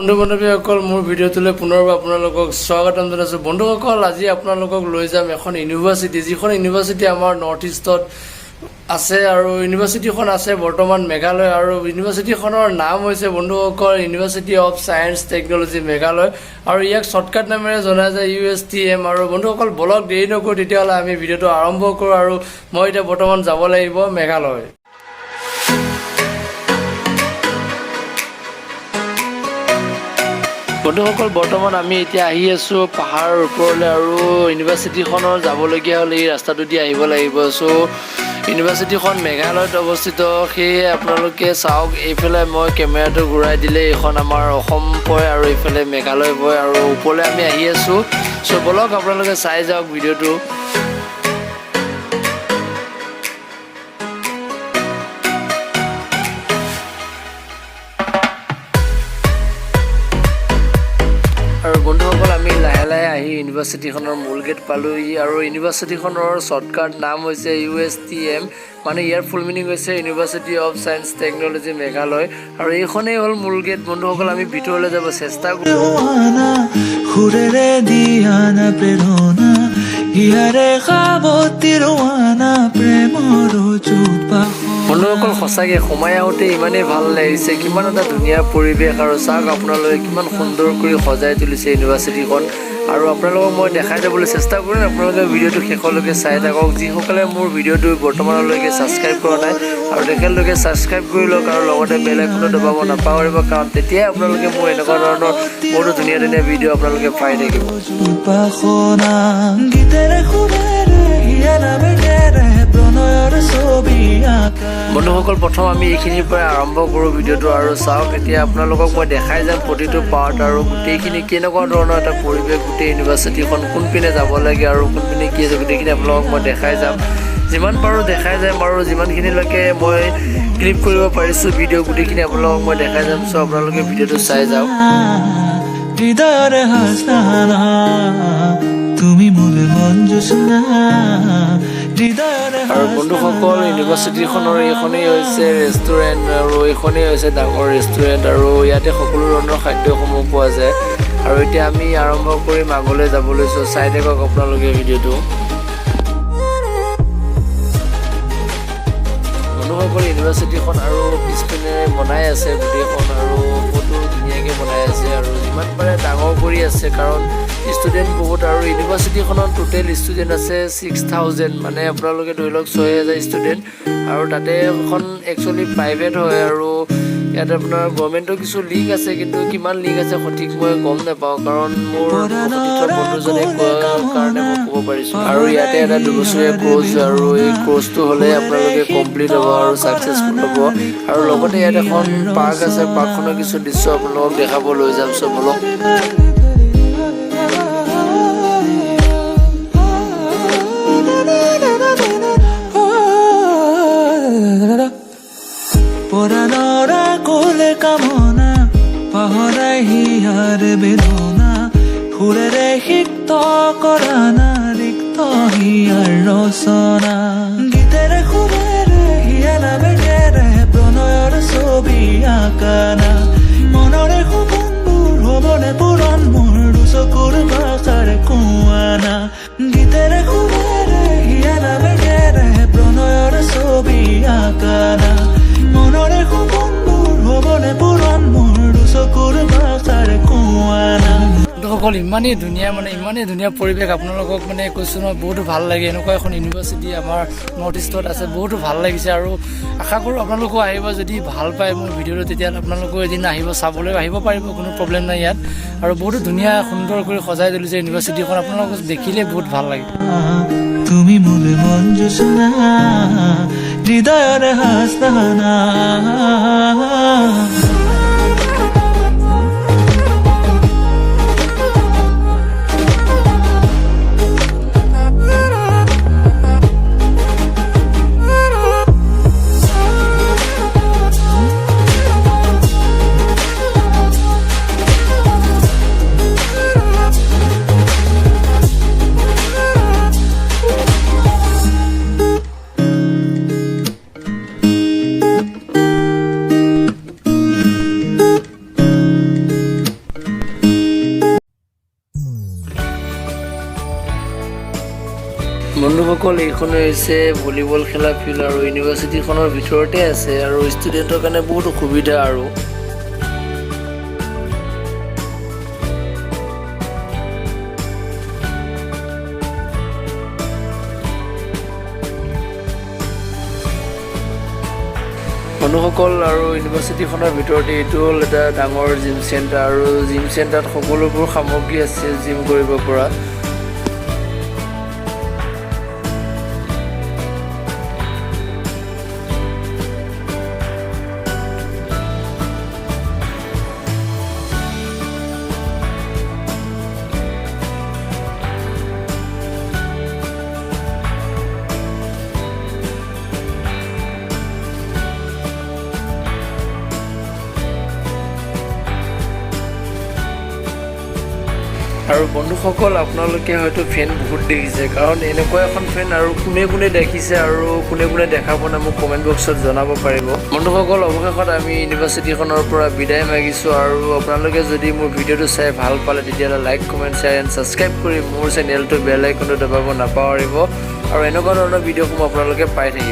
বন্ধু বান্ধৱীসকল মোৰ ভিডিঅ'টোলৈ পুনৰবাৰ আপোনালোকক স্বাগতম জনাইছোঁ। বন্ধুসকল, আজি আপোনালোকক লৈ যাম এখন ইউনিভাৰ্চিটি, যিখন ইউনিভাৰ্চিটি আমাৰ নৰ্থ ইষ্টত আছে আৰু ইউনিভাৰ্চিটিখন আছে বৰ্তমান মেঘালয়। আৰু ইউনিভাৰ্চিটিখনৰ নাম হৈছে বন্ধুসকল university of science technology Meghalaya, আৰু ইয়াক শ্বৰ্টকাট নামেৰে জনা যায় USTM। আৰু বন্ধুসকল, বলক দেৰি নকৰোঁ, তেতিয়াহ'লে আমি ভিডিঅ'টো আৰম্ভ কৰোঁ। আৰু মই এতিয়া বৰ্তমান যাব লাগিব মেঘালয়। বন্ধুসকল, বৰ্তমান আমি এতিয়া আহি আছোঁ পাহাৰৰ ওপৰলৈ, আৰু ইউনিভাৰ্চিটিখনৰ যাবলগীয়া হ'লে এই ৰাস্তাটো দি আহিব লাগিব। ইউনিভাৰ্চিটিখন মেঘালয়ত অৱস্থিত, সেয়ে আপোনালোকে চাওক। এইফালে মই কেমেৰাটো ঘূৰাই দিলে এইখন আমাৰ অসম পৰে আৰু এইফালে মেঘালয় পৰে, আৰু ওপৰলৈ আমি আহি আছোঁ। বলক আপোনালোকে চাই যাওক ভিডিঅ'টো। আৰু বন্ধুসকল, আমি লাহে লাহে আহি ইউনিভাৰ্চিটিখনৰ মূল গেট পালোঁহি, আৰু ইউনিভাৰ্চিটিখনৰ শ্বৰ্টকাট নাম হৈছে USTM, মানে ইয়াৰ ফুল মিনিং হৈছে university of science technology Meghalaya. আৰু এইখনেই হ'ল মূল গেট। বন্ধুসকল, আমি ভিতৰলৈ যাব চেষ্টা কৰোঁ। বন্ধুসকল, সঁচাকৈ সোমাই আহোঁতে ইমানেই ভাল লাগিছে, কিমান এটা ধুনীয়া পৰিৱেশ। আৰু চাওক আপোনালোকে কিমান সুন্দৰ কৰি সজাই তুলিছে ইউনিভাৰ্চিটিখন। আৰু আপোনালোকক মই দেখাই যাবলৈ চেষ্টা কৰিম, আপোনালোকে ভিডিঅ'টো শেষলৈকে চাই থাকক। যিসকলে মোৰ ভিডিঅ'টো বৰ্তমানলৈকে ছাবস্ক্ৰাইব কৰা নাই, আৰু তেখেতলোকে ছাবস্ক্ৰাইব কৰি লওক, আৰু লগতে বেল আইকনটো দবাব নাপাহৰিব, কাৰণ তেতিয়াই আপোনালোকে মোৰ এনেকুৱা ধৰণৰ বহুতো ধুনীয়া ধুনীয়া ভিডিঅ' আপোনালোকে পাই থাকিব। বন্ধুসকল, প্ৰথম আমি এইখিনিৰ পৰা আৰম্ভ কৰোঁ ভিডিঅ'টো। আৰু চাওক, এতিয়া আপোনালোকক মই দেখাই যাম প্ৰতিটো পাৰ্ট, আৰু গোটেইখিনি কেনেকুৱা ধৰণৰ এটা পৰিৱেশ, গোটেই ইউনিভাৰ্চিটিখন কোনপিনে যাব লাগে আৰু কোনপিনে কি আছে গোটেইখিনি আপোনালোকক মই দেখাই যাম। যিমান পাৰোঁ দেখাই যাম, আৰু যিমানখিনিলৈকে মই ক্লিপ কৰিব পাৰিছোঁ ভিডিঅ' গোটেইখিনি আপোনালোকক মই দেখাই যাম। আপোনালোকে ভিডিঅ'টো চাই যাওক। আৰু বন্ধুসকল, ইউনিভাৰ্চিটিখনৰ এইখনেই হৈছে ৰেষ্টুৰেণ্ট, আৰু এইখনেই হৈছে ডাঙৰ ৰেষ্টুৰেণ্ট, আৰু ইয়াতে সকলো ধৰণৰ খাদ্যসমূহ পোৱা যায়। আৰু এতিয়া আমি আৰম্ভ কৰিম আগলৈ যাব লৈছোঁ। চাই থাকক আপোনালোকে ভিডিঅ'টো। বন্ধুসকল, ইউনিভাৰ্চিটিখন আৰু পিছপিনে বনাই আছে গোটেইখন, আৰু বহুতো ধুনীয়াকৈ বনাই আছে, আৰু যিমান পাৰে ডাঙৰ কৰি আছে, কাৰণ ষ্টুডেণ্ট বহুত। আৰু ইউনিভাৰ্চিটিখনত টোটেল ষ্টুডেণ্ট আছে 6000, মানে আপোনালোকে ধৰি লওক 6000 ষ্টুডেণ্ট। আৰু তাতে এখন একচুৱেলি প্ৰাইভেট হয়, আৰু ইয়াত আপোনাৰ গভৰ্ণমেণ্টৰ কিছু লিংক আছে, কিন্তু কিমান লিংক আছে সঠিক মই গম নাপাওঁ, কাৰণ মোৰ বন্ধুজনে কোৱাৰ কাৰণে মই ক'ব পাৰিছোঁ। আৰু ইয়াতে এটা 2 বছৰীয়া কোৰ্চ, আৰু এই কোৰ্চটো হ'লে আপোনালোকে কমপ্লিট হ'ব আৰু ছাকচেছফুল হ'ব। আৰু লগতে ইয়াত এখন পাৰ্ক আছে, পাৰ্কখনৰ কিছু দৃশ্য আপোনালোকক দেখাব লৈ যাম। বলক। পৰানৰা কোলে কামনা পাহৰাই হিয়াৰ বেদনা সুৰেৰে সিক্ত কৰা না ৰিক্ত হিয়াৰ ৰচনা গীতেৰে সুৰেৰে হিয়া নামেৰে প্ৰণয়ৰ ছবি আঁকানা মনৰে সপোনবোৰ হ'বনে পূৰণ মোৰ দুচকুৰ ভাষাৰ কোৱানা গীতেৰে সুৰেৰে হিয়া নামেৰে প্ৰণয়ৰ ছবি আঁকানা মনৰে সপোনবোৰ হ'বনে পূৰণ মোৰ দুচকুৰ ভাষাৰ কোৱানা। বন্ধুসকল, ইমানেই ধুনীয়া, মানে ইমানেই ধুনীয়া পৰিৱেশ। আপোনালোকক মানে কৈছোঁ নহয়, বহুতো ভাল লাগে। এনেকুৱা এখন ইউনিভাৰ্চিটি আমাৰ নৰ্থ ইষ্টত আছে, বহুতো ভাল লাগিছে। আৰু আশা কৰোঁ আপোনালোকো আহিব, যদি ভাল পায় মোৰ ভিডিঅ'টো, তেতিয়াহ'লে আপোনালোকো এদিন আহিব, চাবলৈ আহিব পাৰিব, কোনো প্ৰব্লেম নাই ইয়াত। আৰু বহুতো ধুনীয়া সুন্দৰ কৰি সজাই তুলিছে ইউনিভাৰ্চিটিখন, আপোনালোকক দেখিলে বহুত ভাল লাগে। তুমি মোৰ মন জোচনা হৃদয়ৰ হাসনা। বন্ধুসকল এইখন হৈছে ভলীবল খেলা ফিল্ড আৰু ইউনিভাৰ্চিটিখনৰ ভিতৰতে আছে আৰু ষ্টুডেণ্টৰ কাৰণে বহুত সুবিধা আৰু বন্ধুসকল আৰু ইউনিভাৰ্চিটিখনৰ ভিতৰতে এইটো হ'ল এটা ডাঙৰ জিম চেণ্টাৰ আৰু জিম চেণ্টাৰত সকলোবোৰ সামগ্ৰী আছে জিম কৰিব পৰা আৰু বন্ধুসকল আপোনালোকে হয়তো ফেন বহুত দেখিছে কাৰণ এনেকুৱা এখন ফেন আৰু কোনে দেখিছে আৰু কোনে দেখা পোৱা নাই মোক কমেণ্ট বক্সত জনাব পাৰিব বন্ধুসকল অৱশেষত আমি ইউনিভাৰ্চিটিখনৰ পৰা বিদায় মাগিছোঁ আৰু আপোনালোকে যদি মোৰ ভিডিঅ'টো চাই ভাল পালে তেতিয়াহ'লে like comment share and subscribe কৰি মোৰ চেনেলটো বেল আইকনটো দবাব নাপাহৰিব আৰু এনেকুৱা ধৰণৰ ভিডিঅ'সমূহ আপোনালোকে পাই থাকিব